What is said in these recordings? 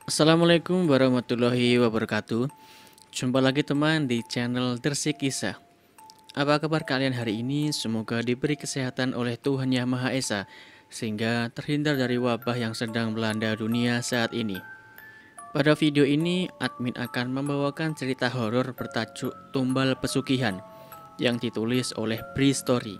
Assalamualaikum warahmatullahi wabarakatuh. Jumpa lagi teman di channel Dersik Kisah. Apa kabar kalian hari ini? Semoga diberi kesehatan oleh Tuhan Yang Maha Esa sehingga terhindar dari wabah yang sedang melanda dunia saat ini. Pada video ini, admin akan membawakan cerita horor bertajuk Tumbal Pesugihan yang ditulis oleh Bri Story.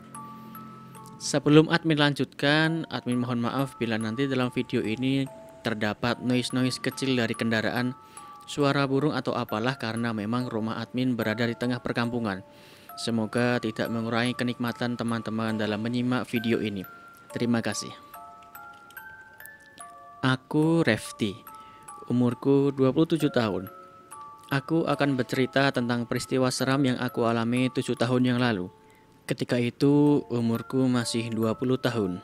Sebelum admin lanjutkan, admin mohon maaf bila nanti dalam video ini terdapat noise kecil dari kendaraan, suara burung atau apalah, karena memang rumah admin berada di tengah perkampungan. Semoga tidak mengurangi kenikmatan teman-teman dalam menyimak video ini. Terima kasih. Aku Refti, umurku 27 tahun. Aku akan bercerita tentang peristiwa seram yang aku alami 7 tahun yang lalu. Ketika itu umurku masih 20 tahun.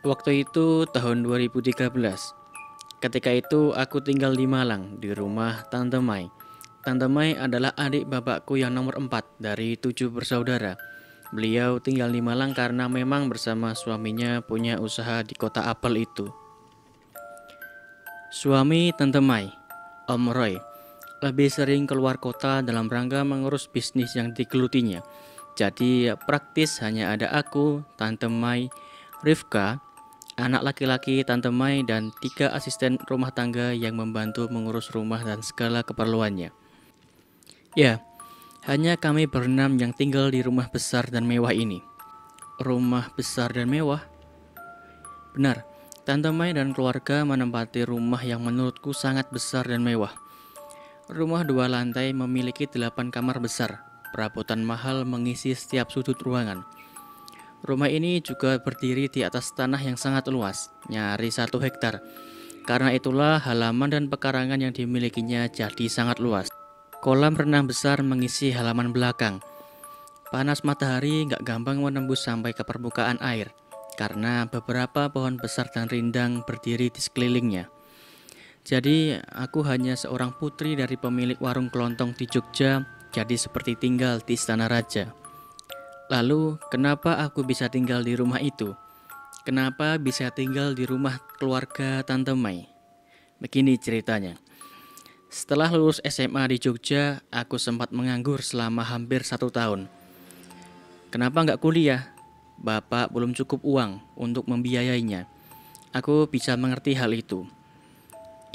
Waktu itu tahun 2013. Ketika itu aku tinggal di Malang di rumah Tante Mai. Tante Mai adalah adik bapakku yang nomor 4 dari 7 bersaudara. Beliau tinggal di Malang karena memang bersama suaminya punya usaha di kota apel itu. Suami Tante Mai, Om Roy, lebih sering keluar kota dalam rangka mengurus bisnis yang digelutinya. Jadi praktis hanya ada aku, Tante Mai, Rifka, anak laki-laki Tante Mai, dan 3 asisten rumah tangga yang membantu mengurus rumah dan segala keperluannya. Ya, hanya kami berenam yang tinggal di rumah besar dan mewah ini. Rumah besar dan mewah? Benar, Tante Mai dan keluarga menempati rumah yang menurutku sangat besar dan mewah. Rumah 2 lantai memiliki 8 kamar besar, perabotan mahal mengisi setiap sudut ruangan. Rumah ini juga berdiri di atas tanah yang sangat luas, nyaris 1 hektar. Karena itulah halaman dan pekarangan yang dimilikinya jadi sangat luas. Kolam renang besar mengisi halaman belakang. Panas matahari gak gampang menembus sampai ke permukaan air, karena beberapa pohon besar dan rindang berdiri di sekelilingnya. Jadi aku hanya seorang putri dari pemilik warung kelontong di Jogja, jadi seperti tinggal di istana raja. Lalu, kenapa aku bisa tinggal di rumah itu? Kenapa bisa tinggal di rumah keluarga Tante Mai? Begini ceritanya. Setelah lulus SMA di Jogja, aku sempat menganggur selama hampir 1 tahun. Kenapa nggak kuliah? Bapak belum cukup uang untuk membiayainya. Aku bisa mengerti hal itu.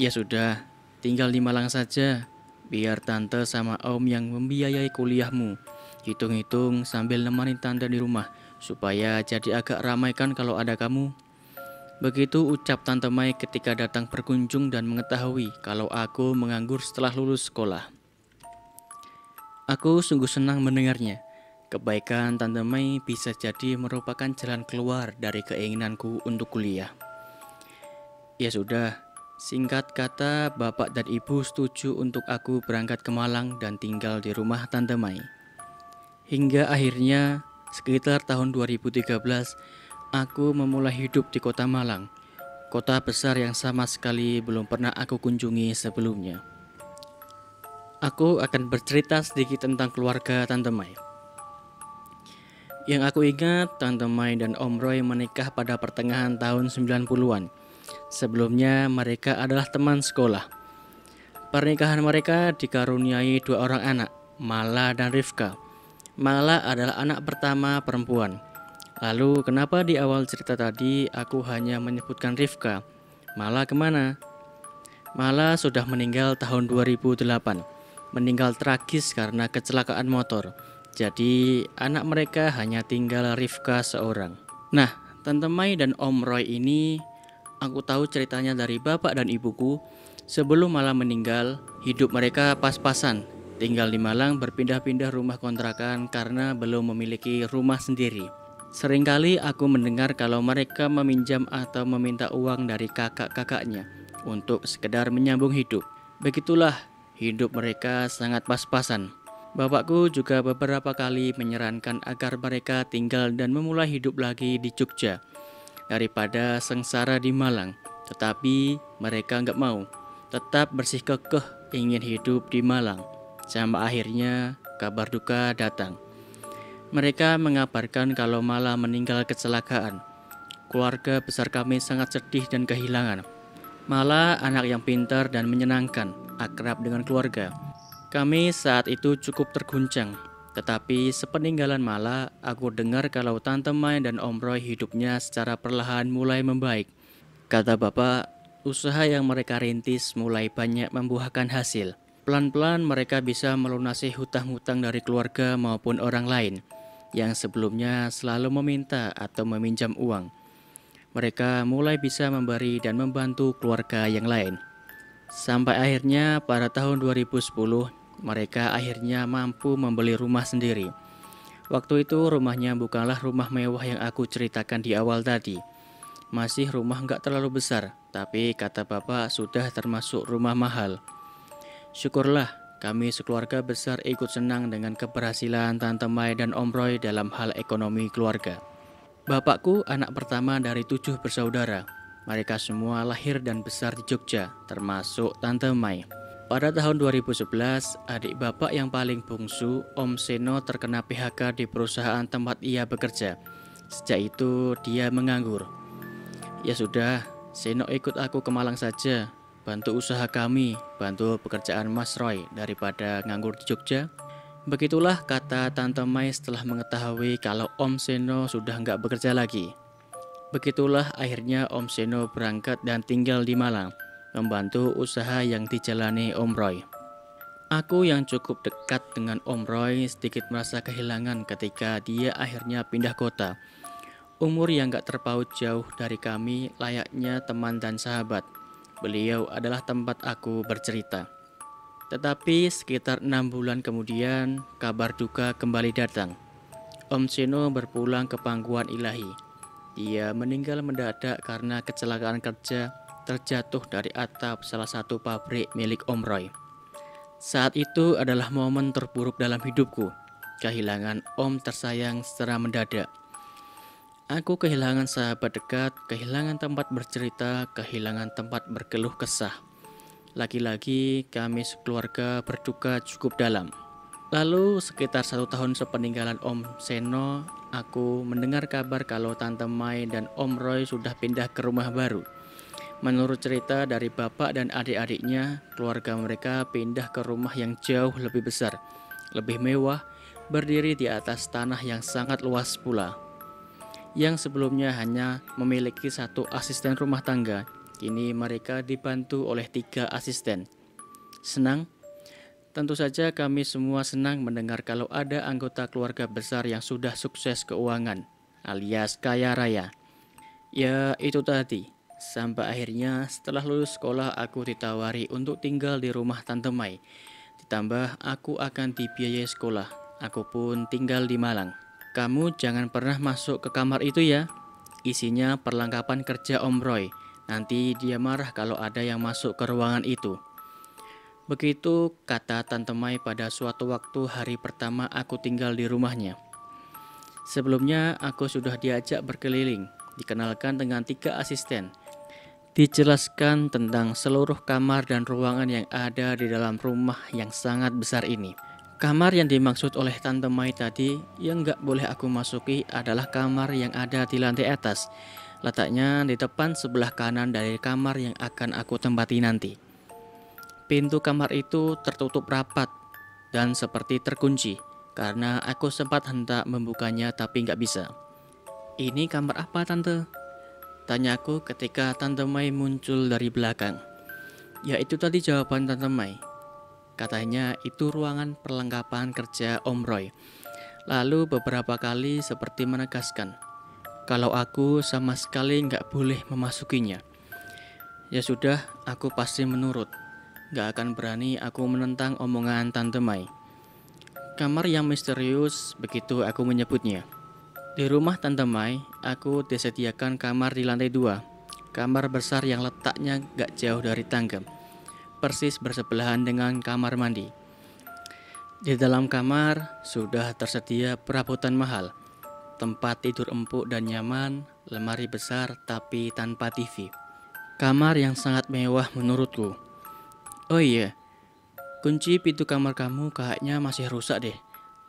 Ya sudah, tinggal di Malang saja. Biar tante sama om yang membiayai kuliahmu. Hitung-hitung sambil nemenin tante di rumah, supaya jadi agak ramai kan kalau ada kamu. Begitu ucap Tante Mai ketika datang berkunjung dan mengetahui kalau aku menganggur setelah lulus sekolah. Aku sungguh senang mendengarnya. Kebaikan Tante Mai bisa jadi merupakan jalan keluar dari keinginanku untuk kuliah. Ya sudah, singkat kata bapak dan ibu setuju untuk aku berangkat ke Malang dan tinggal di rumah Tante Mai. Hingga akhirnya sekitar tahun 2013 aku memulai hidup di kota Malang, kota besar yang sama sekali belum pernah aku kunjungi sebelumnya. Aku akan bercerita sedikit tentang keluarga Tante Mai. Yang aku ingat, Tante Mai dan Om Roy menikah pada pertengahan tahun 90-an. Sebelumnya mereka adalah teman sekolah. Pernikahan mereka dikaruniai 2 orang anak, Mala dan Rifka. Mala adalah anak pertama perempuan. Lalu kenapa di awal cerita tadi aku hanya menyebutkan Rifka? Mala kemana? Mala sudah meninggal tahun 2008. Meninggal tragis karena kecelakaan motor. Jadi anak mereka hanya tinggal Rifka seorang. Nah, Tante Mai dan Om Roy ini aku tahu ceritanya dari bapak dan ibuku. Sebelum Mala meninggal, hidup mereka pas-pasan. Tinggal di Malang berpindah-pindah rumah kontrakan karena belum memiliki rumah sendiri. Seringkali aku mendengar kalau mereka meminjam atau meminta uang dari kakak-kakaknya untuk sekedar menyambung hidup. Begitulah hidup mereka sangat pas-pasan. Bapakku juga beberapa kali menyarankan agar mereka tinggal dan memulai hidup lagi di Jogja daripada sengsara di Malang. Tetapi mereka nggak mau, tetap bersikukuh ingin hidup di Malang. Sampai akhirnya kabar duka datang. Mereka mengabarkan kalau Mala meninggal kecelakaan. Keluarga besar kami sangat sedih dan kehilangan. Mala anak yang pintar dan menyenangkan, akrab dengan keluarga. Kami saat itu cukup terguncang. Tetapi sepeninggalan Mala, aku dengar kalau Tante Mai dan Om Roy hidupnya secara perlahan mulai membaik. Kata bapak, usaha yang mereka rintis mulai banyak membuahkan hasil. Pelan-pelan mereka bisa melunasi hutang-hutang dari keluarga maupun orang lain yang sebelumnya selalu meminta atau meminjam uang. Mereka mulai bisa memberi dan membantu keluarga yang lain. Sampai akhirnya pada tahun 2010, mereka akhirnya mampu membeli rumah sendiri. Waktu itu rumahnya bukanlah rumah mewah yang aku ceritakan di awal tadi. Masih rumah nggak terlalu besar, tapi kata bapak sudah termasuk rumah mahal. Syukurlah kami sekeluarga besar ikut senang dengan keberhasilan Tante Mai dan Om Roy dalam hal ekonomi keluarga. Bapakku anak pertama dari 7 bersaudara. Mereka semua lahir dan besar di Jogja, termasuk Tante Mai. Pada tahun 2011, adik bapak yang paling bungsu, Om Seno, terkena PHK di perusahaan tempat ia bekerja. Sejak itu, dia menganggur. Ya sudah, Seno ikut aku ke Malang saja. Bantu usaha kami, bantu pekerjaan Mas Roy daripada nganggur di Jogja. Begitulah kata Tante Mai setelah mengetahui kalau Om Seno sudah nggak bekerja lagi. Begitulah akhirnya Om Seno berangkat dan tinggal di Malang, membantu usaha yang dijalani Om Roy. Aku yang cukup dekat dengan Om Roy sedikit merasa kehilangan ketika dia akhirnya pindah kota. Umur yang gak terpaut jauh dari kami layaknya teman dan sahabat. Beliau adalah tempat aku bercerita. Tetapi sekitar 6 bulan kemudian, kabar duka kembali datang. Om Seno berpulang ke pangkuan ilahi. Dia meninggal mendadak karena kecelakaan kerja terjatuh dari atap salah satu pabrik milik Om Roy. Saat itu adalah momen terburuk dalam hidupku. Kehilangan Om tersayang secara mendadak. Aku kehilangan sahabat dekat, kehilangan tempat bercerita, kehilangan tempat berkeluh kesah. Lagi-lagi kami sekeluarga berduka cukup dalam. Lalu sekitar 1 tahun sepeninggalan Om Seno, aku mendengar kabar kalau Tante Mai dan Om Roy sudah pindah ke rumah baru. Menurut cerita dari bapak dan adik-adiknya, keluarga mereka pindah ke rumah yang jauh lebih besar, lebih mewah, berdiri di atas tanah yang sangat luas pula. Yang sebelumnya hanya memiliki 1 asisten rumah tangga, kini mereka dibantu oleh 3 asisten. Senang? Tentu saja kami semua senang mendengar kalau ada anggota keluarga besar yang sudah sukses keuangan, alias kaya raya. Ya itu tadi, sampai akhirnya setelah lulus sekolah aku ditawari untuk tinggal di rumah Tante Mai. Ditambah aku akan dibiayai sekolah, aku pun tinggal di Malang. Kamu jangan pernah masuk ke kamar itu ya. Isinya perlengkapan kerja Om Roy. Nanti dia marah kalau ada yang masuk ke ruangan itu. Begitu kata Tante Mai pada suatu waktu hari pertama aku tinggal di rumahnya. Sebelumnya aku sudah diajak berkeliling, dikenalkan dengan 3 asisten. Dijelaskan tentang seluruh kamar dan ruangan yang ada di dalam rumah yang sangat besar ini. Kamar yang dimaksud oleh Tante Mai tadi yang gak boleh aku masuki adalah kamar yang ada di lantai atas. Letaknya di depan sebelah kanan dari kamar yang akan aku tempati nanti. Pintu kamar itu tertutup rapat dan seperti terkunci karena aku sempat hendak membukanya tapi gak bisa. Ini kamar apa Tante? Tanyaku ketika Tante Mai muncul dari belakang. Ya itu tadi jawaban Tante Mai. Katanya itu ruangan perlengkapan kerja Om Roy. Lalu beberapa kali seperti menegaskan kalau aku sama sekali nggak boleh memasukinya. Ya sudah, aku pasti menurut. Nggak akan berani aku menentang omongan Tante Mai. Kamar yang misterius, begitu aku menyebutnya. Di rumah Tante Mai, aku disediakan kamar di lantai 2. Kamar besar yang letaknya nggak jauh dari tangga, persis bersebelahan dengan kamar mandi. Di dalam kamar sudah tersedia perabotan mahal, tempat tidur empuk dan nyaman, lemari besar tapi tanpa TV. Kamar yang sangat mewah menurutku. Oh iya, kunci pintu kamar kamu kayaknya masih rusak deh.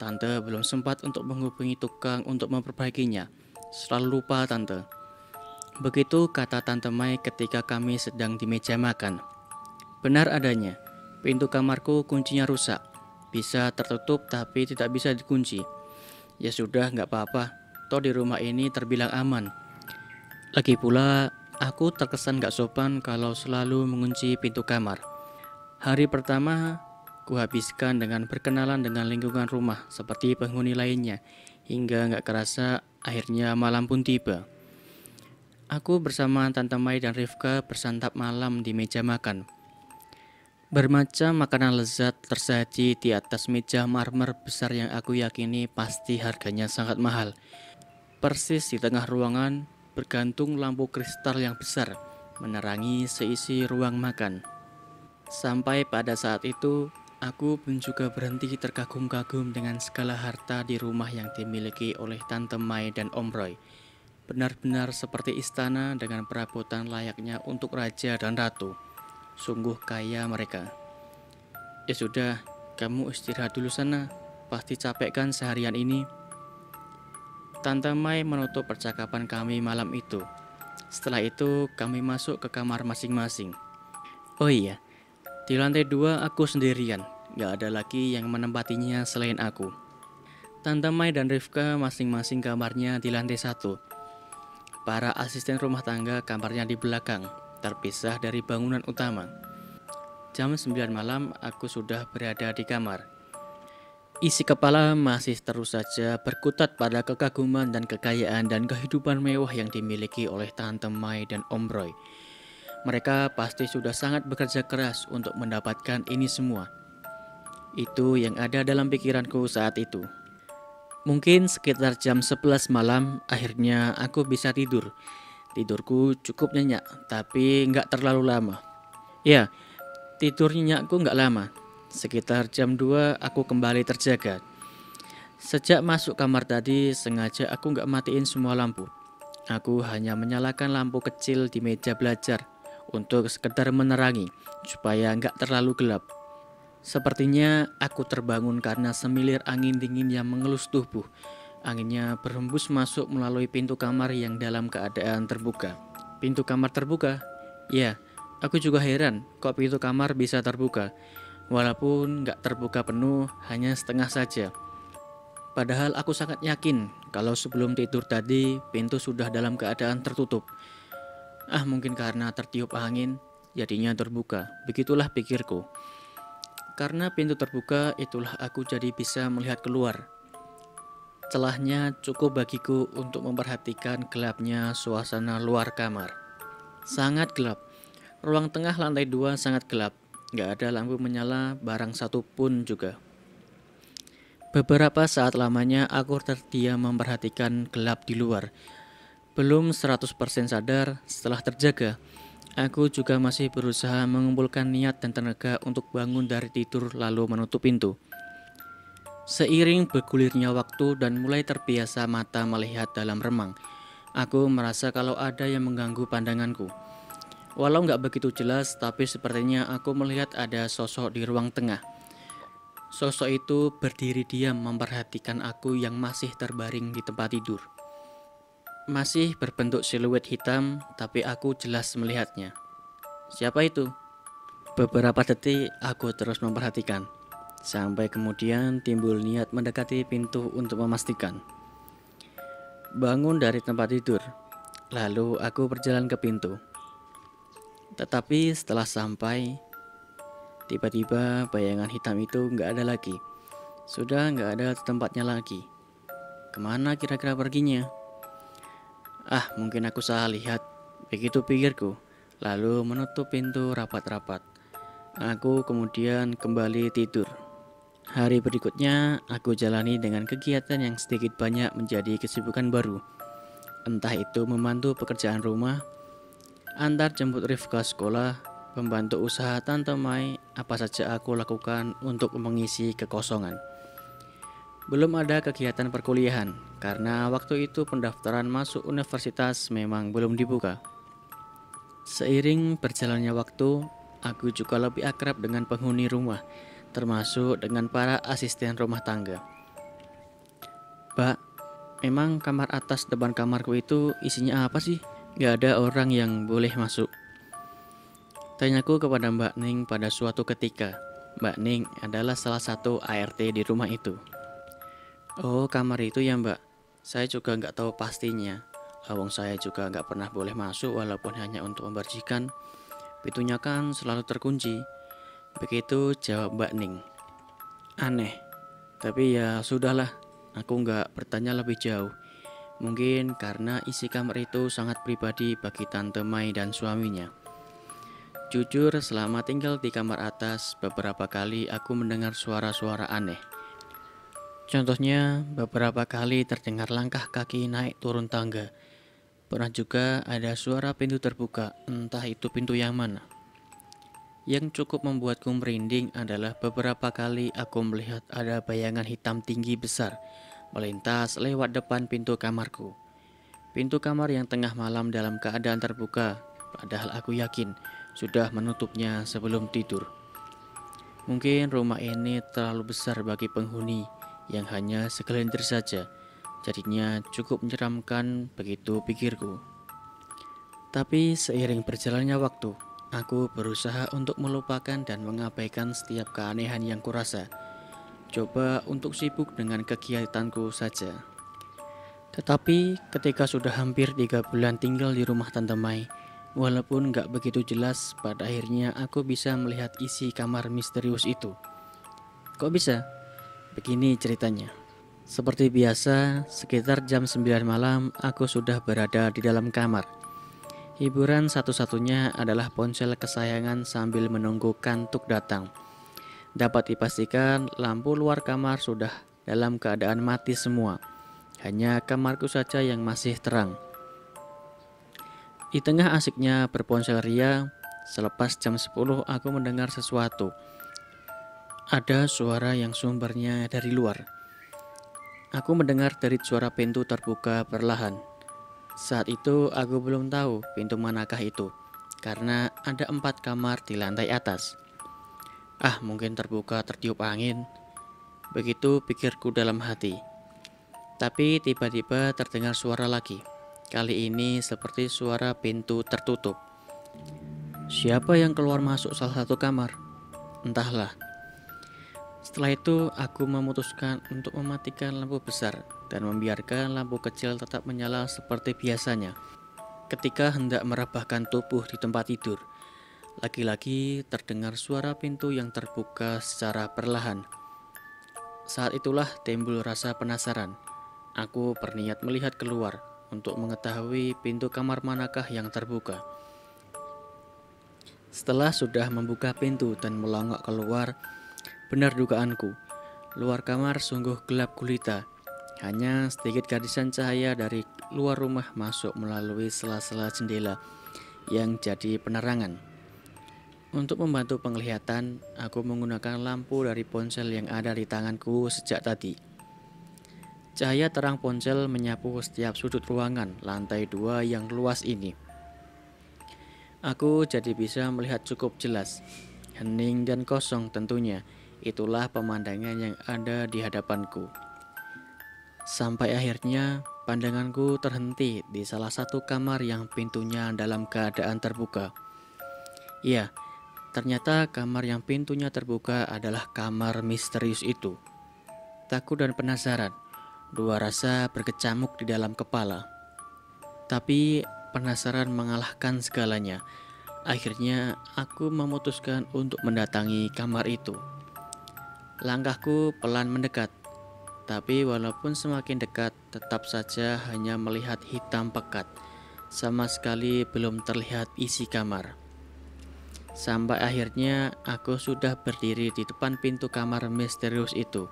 Tante belum sempat untuk menghubungi tukang untuk memperbaikinya. Selalu lupa tante. Begitu kata Tante Mai ketika kami sedang di meja makan. Benar adanya, pintu kamarku kuncinya rusak. Bisa tertutup tapi tidak bisa dikunci. Ya sudah, nggak apa-apa. Toh di rumah ini terbilang aman. Lagi pula, aku terkesan nggak sopan kalau selalu mengunci pintu kamar. Hari pertama, kuhabiskan dengan berkenalan dengan lingkungan rumah seperti penghuni lainnya. Hingga nggak kerasa, akhirnya malam pun tiba. Aku bersama Tante Mai dan Rifka bersantap malam di meja makan. Bermacam makanan lezat tersaji di atas meja marmer besar yang aku yakini pasti harganya sangat mahal. Persis di tengah ruangan bergantung lampu kristal yang besar menerangi seisi ruang makan. Sampai pada saat itu, aku pun juga berhenti terkagum-kagum dengan segala harta di rumah yang dimiliki oleh Tante Mai dan Om Roy. Benar-benar seperti istana dengan perabotan layaknya untuk raja dan ratu. Sungguh kaya mereka. Ya sudah, kamu istirahat dulu sana. Pasti capek kan seharian ini. Tante Mai menutup percakapan kami malam itu. Setelah itu kami masuk ke kamar masing-masing. Oh iya, di lantai 2 aku sendirian. Gak ada lagi yang menempatinya selain aku. Tante Mai dan Rifka masing-masing kamarnya di lantai 1. Para asisten rumah tangga kamarnya di belakang, terpisah dari bangunan utama. Jam 9 malam aku sudah berada di kamar. Isi kepala masih terus saja berkutat pada kekaguman dan kekayaan dan kehidupan mewah yang dimiliki oleh Tante Mai dan Om Roy. Mereka pasti sudah sangat bekerja keras untuk mendapatkan ini semua. Itu yang ada dalam pikiranku saat itu. Mungkin sekitar jam 11 malam akhirnya aku bisa tidur. Tidurku cukup nyenyak tapi nggak terlalu lama. Ya, tidur nyenyakku nggak lama. Sekitar jam 2 aku kembali terjaga. Sejak masuk kamar tadi sengaja aku nggak matiin semua lampu. Aku hanya menyalakan lampu kecil di meja belajar untuk sekedar menerangi supaya nggak terlalu gelap. Sepertinya aku terbangun karena semilir angin dingin yang mengelus tubuh. Anginnya berhembus masuk melalui pintu kamar yang dalam keadaan terbuka. Pintu kamar terbuka? Ya, aku juga heran kok pintu kamar bisa terbuka. Walaupun nggak terbuka penuh, hanya setengah saja. Padahal aku sangat yakin kalau sebelum tidur tadi pintu sudah dalam keadaan tertutup. Mungkin karena tertiup angin, jadinya terbuka. Begitulah pikirku. Karena pintu terbuka, itulah aku jadi bisa melihat keluar. Celahnya cukup bagiku untuk memperhatikan gelapnya suasana luar kamar. Sangat gelap. Ruang tengah lantai 2 sangat gelap. Gak ada lampu menyala, barang satu pun juga. Beberapa saat lamanya aku terdiam memperhatikan gelap di luar. Belum 100% sadar setelah terjaga. Aku juga masih berusaha mengumpulkan niat dan tenaga untuk bangun dari tidur lalu menutup pintu. Seiring bergulirnya waktu dan mulai terbiasa mata melihat dalam remang, aku merasa kalau ada yang mengganggu pandanganku. Walau nggak begitu jelas, tapi sepertinya aku melihat ada sosok di ruang tengah. Sosok itu berdiri diam memperhatikan aku yang masih terbaring di tempat tidur. Masih berbentuk siluet hitam, tapi aku jelas melihatnya. Siapa itu? Beberapa detik aku terus memperhatikan. Sampai kemudian timbul niat mendekati pintu untuk memastikan. Bangun dari tempat tidur, lalu aku berjalan ke pintu. Tetapi setelah sampai, tiba-tiba bayangan hitam itu nggak ada lagi. Sudah nggak ada tempatnya lagi. Kemana kira-kira perginya? Mungkin aku salah lihat. Begitu pikirku, lalu menutup pintu rapat-rapat. Aku kemudian kembali tidur. Hari berikutnya, aku jalani dengan kegiatan yang sedikit banyak menjadi kesibukan baru. Entah itu membantu pekerjaan rumah, antar jemput Rifka sekolah, membantu usaha Tante Mai, apa saja aku lakukan untuk mengisi kekosongan. Belum ada kegiatan perkuliahan, karena waktu itu pendaftaran masuk universitas memang belum dibuka. Seiring berjalannya waktu, aku juga lebih akrab dengan penghuni rumah, termasuk dengan para asisten rumah tangga. Mbak, emang kamar atas depan kamarku itu isinya apa sih? Gak ada orang yang boleh masuk. Tanyaku kepada Mbak Ning pada suatu ketika. Mbak Ning adalah salah satu ART di rumah itu. Oh, kamar itu ya Mbak. Saya juga nggak tahu pastinya. Awang saya juga nggak pernah boleh masuk walaupun hanya untuk membersihkan. Pintunya kan selalu terkunci. Begitu jawab Mbak Ning. Aneh, tapi ya sudahlah. Aku nggak bertanya lebih jauh. Mungkin karena isi kamar itu sangat pribadi bagi Tante Mai dan suaminya. Jujur, selama tinggal di kamar atas, beberapa kali aku mendengar suara-suara aneh. Contohnya, beberapa kali terdengar langkah kaki naik turun tangga. Pernah juga ada suara pintu terbuka, entah itu pintu yang mana. Yang cukup membuatku merinding adalah beberapa kali aku melihat ada bayangan hitam tinggi besar melintas lewat depan pintu kamarku. Pintu kamar yang tengah malam dalam keadaan terbuka, padahal aku yakin sudah menutupnya sebelum tidur. Mungkin rumah ini terlalu besar bagi penghuni yang hanya segelintir saja, jadinya cukup menyeramkan begitu pikirku. Tapi seiring berjalannya waktu, aku berusaha untuk melupakan dan mengabaikan setiap keanehan yang kurasa. Coba untuk sibuk dengan kegiatanku saja. Tetapi ketika sudah hampir 3 bulan tinggal di rumah Tante Mai, walaupun gak begitu jelas, pada akhirnya aku bisa melihat isi kamar misterius itu. Kok bisa? Begini ceritanya. Seperti biasa, sekitar jam 9 malam aku sudah berada di dalam kamar. Hiburan satu-satunya adalah ponsel kesayangan sambil menunggu kantuk datang. Dapat dipastikan lampu luar kamar sudah dalam keadaan mati semua. Hanya kamarku saja yang masih terang. Di tengah asiknya berponsel ria, selepas jam 10 aku mendengar sesuatu. Ada suara yang sumbernya dari luar. Aku mendengar derit suara pintu terbuka perlahan. Saat itu aku belum tahu pintu manakah itu, karena ada 4 kamar di lantai atas. Mungkin terbuka tertiup angin. Begitu pikirku dalam hati. Tapi tiba-tiba terdengar suara lagi. Kali ini seperti suara pintu tertutup. Siapa yang keluar masuk salah satu kamar? Entahlah. Setelah itu aku memutuskan untuk mematikan lampu besar dan membiarkan lampu kecil tetap menyala seperti biasanya. Ketika hendak merebahkan tubuh di tempat tidur, lagi-lagi terdengar suara pintu yang terbuka secara perlahan. Saat itulah timbul rasa penasaran. Aku berniat melihat keluar untuk mengetahui pintu kamar manakah yang terbuka. Setelah sudah membuka pintu dan melongok keluar, benar dugaanku. Luar kamar sungguh gelap gulita. Hanya sedikit garisan cahaya dari luar rumah masuk melalui sela-sela jendela yang jadi penerangan. Untuk membantu penglihatan, aku menggunakan lampu dari ponsel yang ada di tanganku sejak tadi. Cahaya terang ponsel menyapu setiap sudut ruangan lantai 2 yang luas ini. Aku jadi bisa melihat cukup jelas. Hening dan kosong tentunya. Itulah pemandangan yang ada di hadapanku. Sampai akhirnya pandanganku terhenti di salah satu kamar yang pintunya dalam keadaan terbuka. Iya, ternyata kamar yang pintunya terbuka adalah kamar misterius itu. Takut dan penasaran, dua rasa berkecamuk di dalam kepala. Tapi penasaran mengalahkan segalanya. Akhirnya aku memutuskan untuk mendatangi kamar itu. Langkahku pelan mendekat. Tapi walaupun semakin dekat, tetap saja hanya melihat hitam pekat. Sama sekali belum terlihat isi kamar. Sampai akhirnya aku sudah berdiri di depan pintu kamar misterius itu.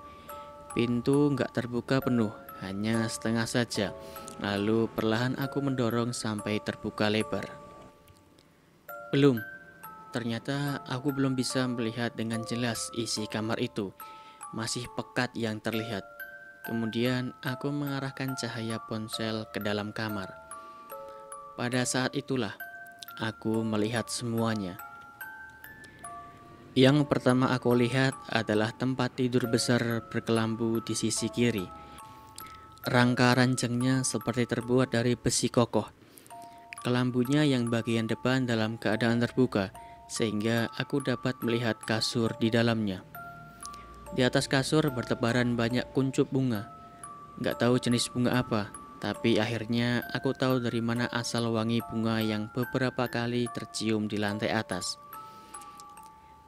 Pintu nggak terbuka penuh, hanya setengah saja. Lalu perlahan aku mendorong sampai terbuka lebar. Belum, ternyata aku belum bisa melihat dengan jelas isi kamar itu. Masih pekat yang terlihat. Kemudian aku mengarahkan cahaya ponsel ke dalam kamar. Pada saat itulah aku melihat semuanya. Yang pertama aku lihat adalah tempat tidur besar berkelambu di sisi kiri. Rangka ranjangnya seperti terbuat dari besi kokoh. Kelambunya yang bagian depan dalam keadaan terbuka, sehingga aku dapat melihat kasur di dalamnya. Di atas kasur bertebaran banyak kuncup bunga. Gak tahu jenis bunga apa, tapi akhirnya aku tahu dari mana asal wangi bunga yang beberapa kali tercium di lantai atas.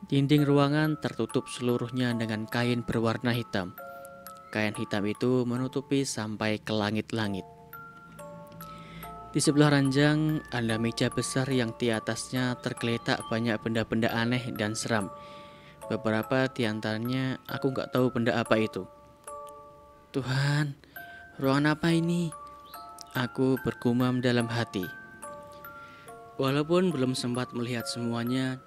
Dinding ruangan tertutup seluruhnya dengan kain berwarna hitam. Kain hitam itu menutupi sampai ke langit-langit. Di sebelah ranjang ada meja besar yang di atasnya tergeletak banyak benda-benda aneh dan seram. Beberapa di antaranya aku gak tahu benda apa itu. Tuhan, ruangan apa ini? Aku bergumam dalam hati. Walaupun belum sempat melihat semuanya,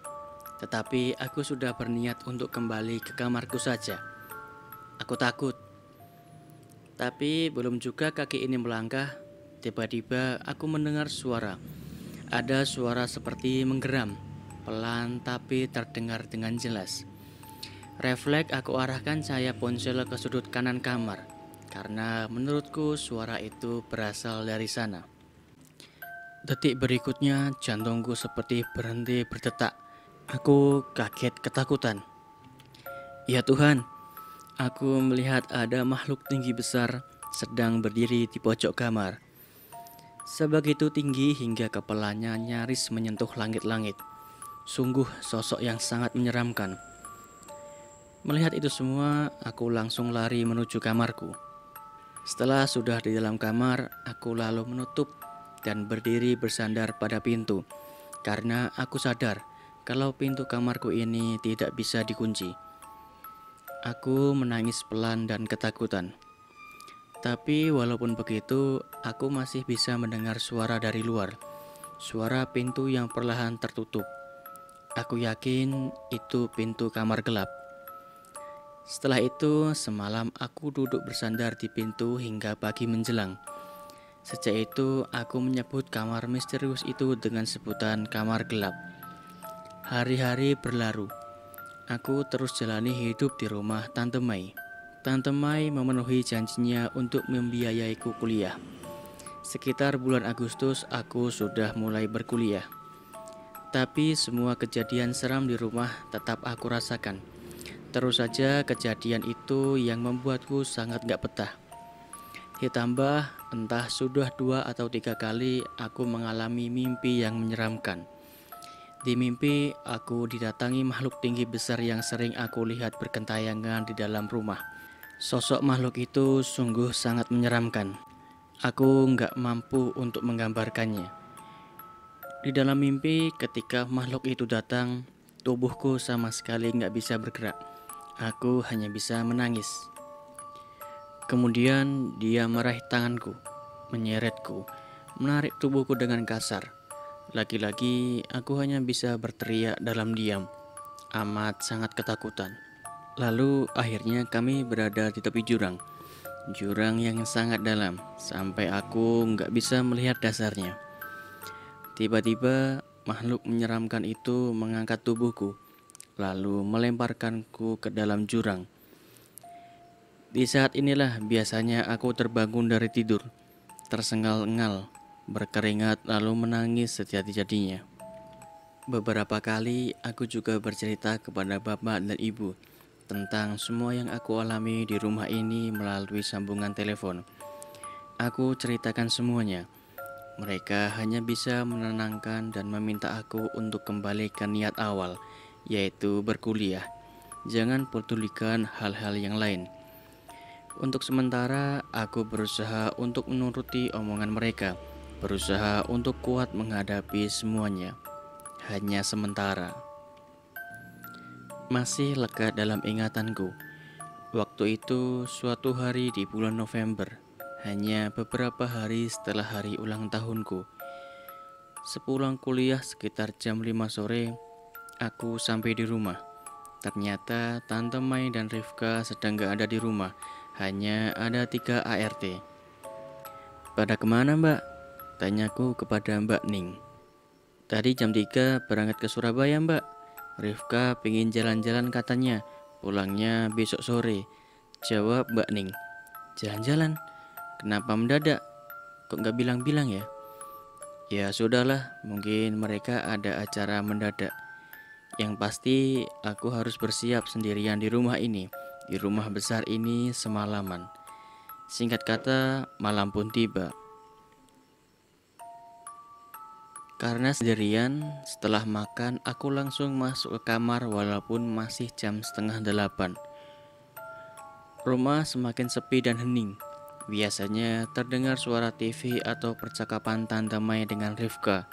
tetapi aku sudah berniat untuk kembali ke kamarku saja. Aku takut. Tapi belum juga kaki ini melangkah, tiba-tiba aku mendengar suara. Ada suara seperti menggeram, pelan tapi terdengar dengan jelas. Refleks aku arahkan cahaya ponsel ke sudut kanan kamar, karena menurutku suara itu berasal dari sana. Detik berikutnya jantungku seperti berhenti berdetak. Aku kaget ketakutan. Ya Tuhan, aku melihat ada makhluk tinggi besar sedang berdiri di pojok kamar. Sebegitu tinggi hingga kepalanya nyaris menyentuh langit-langit. Sungguh sosok yang sangat menyeramkan. Melihat itu semua, aku langsung lari menuju kamarku. Setelah sudah di dalam kamar, aku lalu menutup dan berdiri bersandar pada pintu. Karena aku sadar kalau pintu kamarku ini tidak bisa dikunci. Aku menangis pelan dan ketakutan. Tapi walaupun begitu, aku masih bisa mendengar suara dari luar. Suara pintu yang perlahan tertutup. Aku yakin itu pintu kamar gelap. Setelah itu, semalam aku duduk bersandar di pintu hingga pagi menjelang. Sejak itu, aku menyebut kamar misterius itu dengan sebutan kamar gelap. Hari-hari berlalu. Aku terus jalani hidup di rumah Tante Mai. Tante Mai memenuhi janjinya untuk membiayaiku kuliah. Sekitar bulan Agustus aku sudah mulai berkuliah. Tapi semua kejadian seram di rumah tetap aku rasakan. Terus saja kejadian itu yang membuatku sangat gak betah. Ditambah entah sudah 2 atau 3 kali aku mengalami mimpi yang menyeramkan. Di mimpi, aku didatangi makhluk tinggi besar yang sering aku lihat bergentayangan di dalam rumah. Sosok makhluk itu sungguh sangat menyeramkan. Aku nggak mampu untuk menggambarkannya. Di dalam mimpi, ketika makhluk itu datang, tubuhku sama sekali nggak bisa bergerak. Aku hanya bisa menangis. Kemudian dia meraih tanganku, menyeretku, menarik tubuhku dengan kasar. Lagi-lagi aku hanya bisa berteriak dalam diam, amat sangat ketakutan. Lalu akhirnya kami berada di tepi jurang. Jurang yang sangat dalam, sampai aku nggak bisa melihat dasarnya. Tiba-tiba makhluk menyeramkan itu mengangkat tubuhku, lalu melemparkanku ke dalam jurang. Di saat inilah biasanya aku terbangun dari tidur, tersengal-engal, berkeringat lalu menangis sejadi-jadinya. Beberapa kali aku juga bercerita kepada bapak dan ibu tentang semua yang aku alami di rumah ini melalui sambungan telepon. Aku ceritakan semuanya. Mereka hanya bisa menenangkan dan meminta aku untuk kembali ke niat awal, yaitu berkuliah. Jangan pedulikan hal-hal yang lain. Untuk sementara, aku berusaha untuk menuruti omongan mereka. Berusaha untuk kuat menghadapi semuanya. Hanya sementara. Masih lekat dalam ingatanku. Waktu itu suatu hari di bulan November, hanya beberapa hari setelah hari ulang tahunku. Sepulang kuliah sekitar jam 5 sore, aku sampai di rumah. Ternyata Tante Mai dan Rifka sedang gak ada di rumah. Hanya ada 3 ART. Pada kemana mbak? Tanyaku kepada Mbak Ning. Tadi jam 3 berangkat ke Surabaya mbak. Rifka pengen jalan-jalan katanya. Pulangnya besok sore. Jawab Mbak Ning. Jalan-jalan? Kenapa mendadak? Kok nggak bilang-bilang ya? Ya sudahlah, mungkin mereka ada acara mendadak. Yang pasti aku harus bersiap sendirian di rumah ini, di rumah besar ini semalaman. Singkat kata, malam pun tiba. Karena sendirian, setelah makan aku langsung masuk ke kamar walaupun masih jam setengah 8. Rumah semakin sepi dan hening. Biasanya terdengar suara TV atau percakapan Tante Mai dengan Rifka.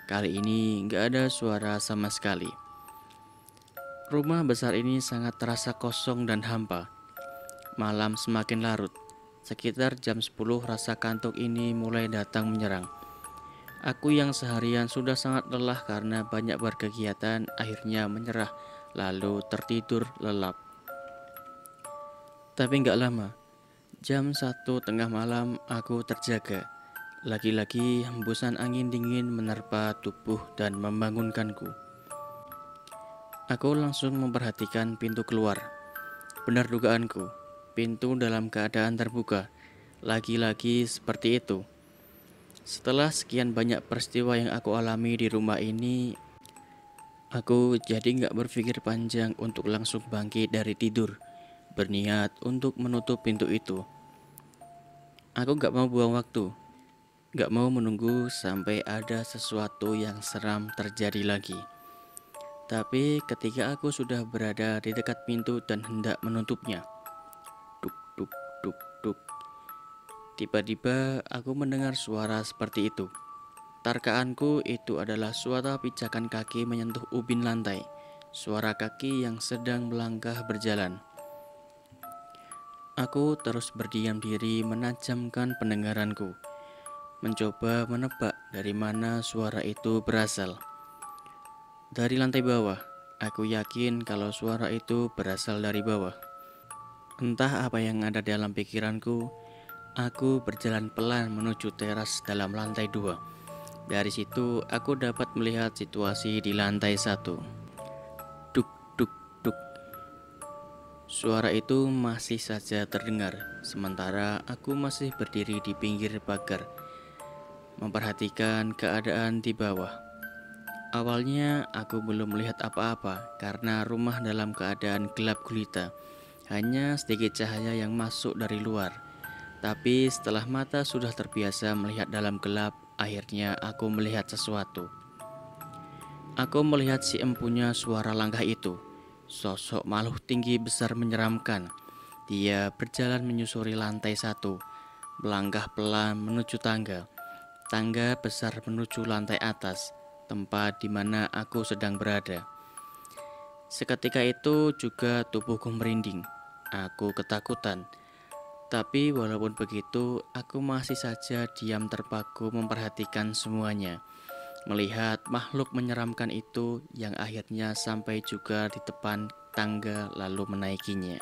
Kali ini gak ada suara sama sekali. Rumah besar ini sangat terasa kosong dan hampa. Malam semakin larut. Sekitar jam 10 rasa kantuk ini mulai datang menyerang. Aku yang seharian sudah sangat lelah karena banyak berkegiatan akhirnya menyerah lalu tertidur lelap. Tapi gak lama, jam 1 tengah malam aku terjaga. Lagi-lagi hembusan angin dingin menerpa tubuh dan membangunkanku. Aku langsung memperhatikan pintu keluar. Benar dugaanku, pintu dalam keadaan terbuka. Lagi-lagi seperti itu. Setelah sekian banyak peristiwa yang aku alami di rumah ini, aku jadi gak berpikir panjang untuk langsung bangkit dari tidur, berniat untuk menutup pintu itu. Aku gak mau buang waktu, gak mau menunggu sampai ada sesuatu yang seram terjadi lagi. Tapi ketika aku sudah berada di dekat pintu dan hendak menutupnya, duk duk duk duk, tiba-tiba aku mendengar suara seperti itu. Tarkaanku itu adalah suara pijakan kaki menyentuh ubin lantai, suara kaki yang sedang melangkah berjalan. Aku terus berdiam diri menajamkan pendengaranku, mencoba menebak dari mana suara itu berasal. Dari lantai bawah, aku yakin kalau suara itu berasal dari bawah. Entah apa yang ada dalam pikiranku, aku berjalan pelan menuju teras dalam lantai 2. Dari situ aku dapat melihat situasi di lantai 1. Duk duk duk. Suara itu masih saja terdengar, sementara aku masih berdiri di pinggir pagar, memperhatikan keadaan di bawah. Awalnya aku belum melihat apa-apa karena rumah dalam keadaan gelap gulita. Hanya sedikit cahaya yang masuk dari luar. Tapi setelah mata sudah terbiasa melihat dalam gelap, akhirnya aku melihat sesuatu. Aku melihat si empunya suara langkah itu. Sosok makhluk tinggi besar menyeramkan. Dia berjalan menyusuri lantai 1, melangkah pelan menuju tangga. Tangga besar menuju lantai atas, tempat di mana aku sedang berada. Seketika itu juga tubuhku merinding. Aku ketakutan. Tapi walaupun begitu, aku masih saja diam terpaku memperhatikan semuanya. Melihat makhluk menyeramkan itu yang akhirnya sampai juga di depan tangga lalu menaikinya.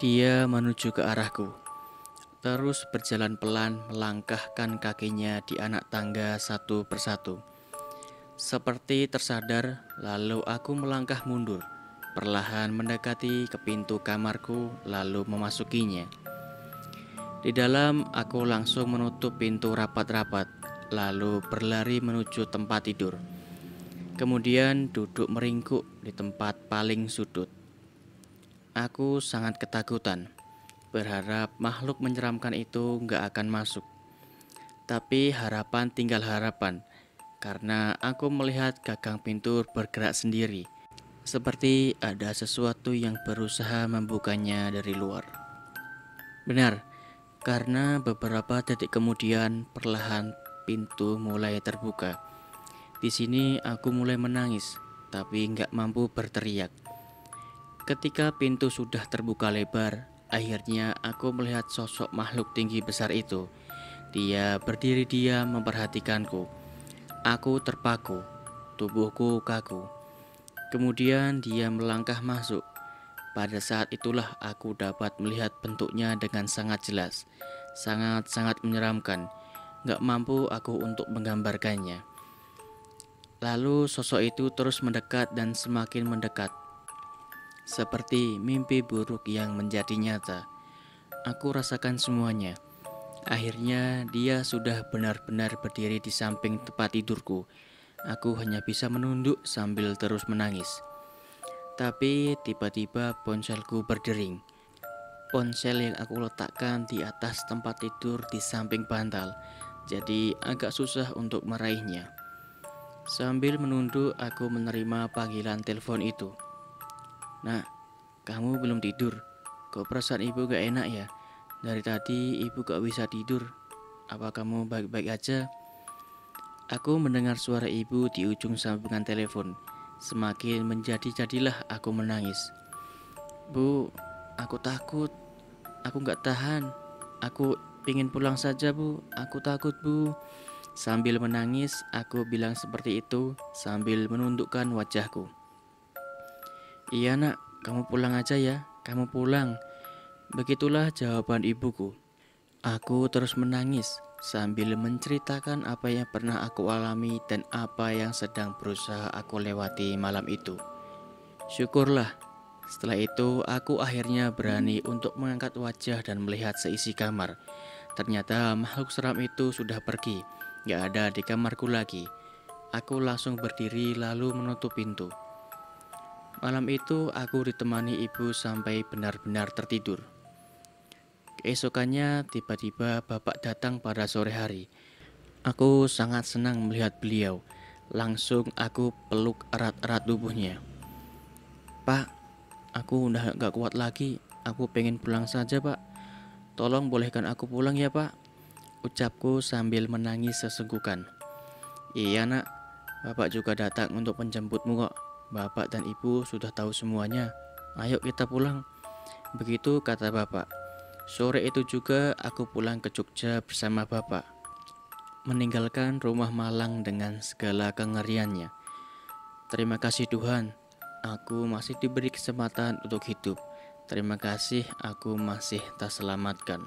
Dia menuju ke arahku. Terus berjalan pelan melangkahkan kakinya di anak tangga satu persatu. Seperti tersadar, lalu aku melangkah mundur, perlahan mendekati ke pintu kamarku lalu memasukinya. Di dalam, aku langsung menutup pintu rapat-rapat, lalu berlari menuju tempat tidur. Kemudian duduk meringkuk di tempat paling sudut. Aku sangat ketakutan, berharap makhluk menyeramkan itu gak akan masuk. Tapi harapan tinggal harapan, karena aku melihat gagang pintu bergerak sendiri, seperti ada sesuatu yang berusaha membukanya dari luar. Benar, karena beberapa detik kemudian perlahan pintu mulai terbuka. Di sini aku mulai menangis, tapi gak mampu berteriak. Ketika pintu sudah terbuka lebar, akhirnya aku melihat sosok makhluk tinggi besar itu. Dia berdiri diam memperhatikanku. Aku terpaku, tubuhku kaku. Kemudian dia melangkah masuk. Pada saat itulah aku dapat melihat bentuknya dengan sangat jelas. Sangat-sangat menyeramkan. Gak mampu aku untuk menggambarkannya. Lalu sosok itu terus mendekat dan semakin mendekat. Seperti mimpi buruk yang menjadi nyata. Aku rasakan semuanya. Akhirnya dia sudah benar-benar berdiri di samping tempat tidurku. Aku hanya bisa menunduk sambil terus menangis. Tapi tiba-tiba ponselku berdering. Ponsel yang aku letakkan di atas tempat tidur di samping bantal, jadi agak susah untuk meraihnya. Sambil menunduk, aku menerima panggilan telepon itu. Nak, kamu belum tidur? Kok perasaan ibu gak enak ya? Dari tadi ibu gak bisa tidur. Apa kamu baik-baik aja? Aku mendengar suara ibu di ujung sambungan telepon. Semakin menjadi-jadilah aku menangis. Bu, aku takut. Aku gak tahan. Aku ingin pulang saja, Bu. Aku takut, Bu. Sambil menangis, aku bilang seperti itu sambil menundukkan wajahku. Iya nak, kamu pulang aja ya. Kamu pulang. Begitulah jawaban ibuku. Aku terus menangis sambil menceritakan apa yang pernah aku alami dan apa yang sedang berusaha aku lewati malam itu. Syukurlah, setelah itu aku akhirnya berani untuk mengangkat wajah dan melihat seisi kamar. Ternyata makhluk seram itu sudah pergi, gak ada di kamarku lagi. Aku langsung berdiri lalu menutup pintu. Malam itu aku ditemani ibu sampai benar-benar tertidur. Keesokannya tiba-tiba bapak datang pada sore hari. Aku sangat senang melihat beliau. Langsung aku peluk erat-erat tubuhnya. Pak, aku udah gak kuat lagi. Aku pengen pulang saja pak. Tolong bolehkan aku pulang ya pak, ucapku sambil menangis sesenggukan. Iya nak, bapak juga datang untuk menjemputmu kok. Bapak dan ibu sudah tahu semuanya. Ayo kita pulang. Begitu kata bapak. Sore itu juga aku pulang ke Jogja bersama bapak, meninggalkan rumah Malang dengan segala kengeriannya. Terima kasih Tuhan, aku masih diberi kesempatan untuk hidup. Terima kasih aku masih terselamatkan.